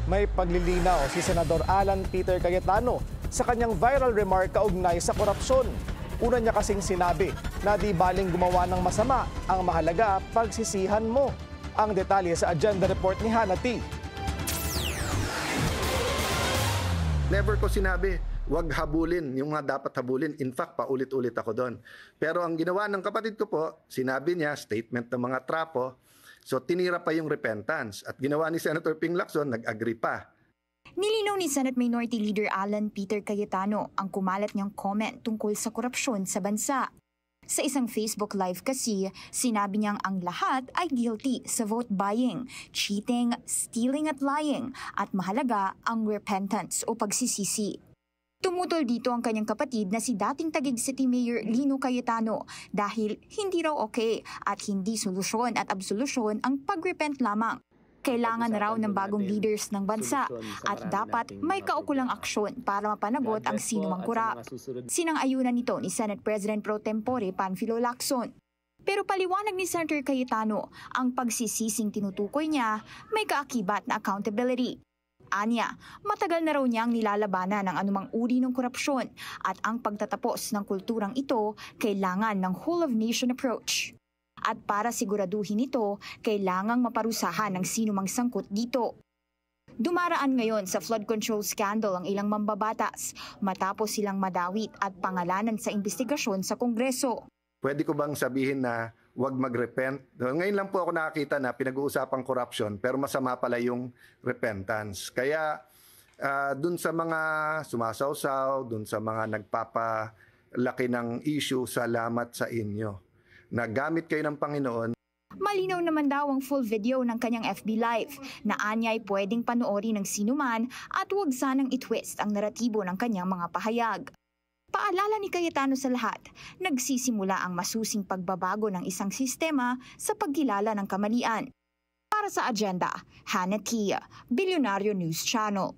May paglilinaw si Senador Alan Peter Cayetano sa kanyang viral remark kaugnay sa korupsyon. Una niya kasing sinabi na di baling gumawa ng masama, ang mahalaga pagsisihan mo. Ang detalye sa agenda report ni Hannah T. Never ko sinabi, wag habulin yung mga dapat habulin. In fact, paulit-ulit ako doon. Pero ang ginawa ng kapatid ko po, sinabi niya, statement ng mga trapo, so tinira pa yung repentance. At ginawa ni Senator Ping Lacson, nag-agree pa. Nilinaw ni Senate Minority Leader Alan Peter Cayetano ang kumalat niyang comment tungkol sa korupsyon sa bansa. Sa isang Facebook Live kasi, sinabi niyang ang lahat ay guilty sa vote buying, cheating, stealing at lying, at mahalaga ang repentance o pagsisisi. Tumutol dito ang kanyang kapatid na si dating Taguig City Mayor Lino Cayetano dahil hindi raw okay at hindi solusyon at absolusyon ang pagrepent lamang. Kailangan na raw ng bagong leaders ng bansa at dapat may kaukulang aksyon para mapanagot ang sinumang kurap. Sinang-ayunan nito ni Senate President Pro Tempore Panfilo Lacson. Pero paliwanag ni Senator Cayetano, ang pagsisising tinutukoy niya may kaakibat na accountability. Anya, matagal na raw niyang nilalabanan ng anumang uri ng korupsyon at ang pagtatapos ng kulturang ito kailangan ng whole-of-nation approach. At para siguraduhin ito, kailangang maparusahan ng sinumang sangkot dito. Dumaraan ngayon sa flood control scandal ang ilang mambabatas matapos silang madawit at pangalanan sa investigasyon sa Kongreso. Pwede ko bang sabihin na wag mag-repent? Ngayon lang po ako nakakita na pinag-uusapang corruption pero masama pala yung repentance. Kaya dun sa mga sumasawsaw, dun sa mga nagpapalaki ng issue, salamat sa inyo. Nagamit kayo ng Panginoon. Malinaw naman daw ang full video ng kanyang FB Live na anya'y pwedeng panoorin ng sinuman at huwag sanang itwist ang naratibo ng kanyang mga pahayag. Paalala ni Cayetano sa lahat, nagsisimula ang masusing pagbabago ng isang sistema sa pagkilala ng kamalian. Para sa agenda, Hannah T, Bilyonaryo News Channel.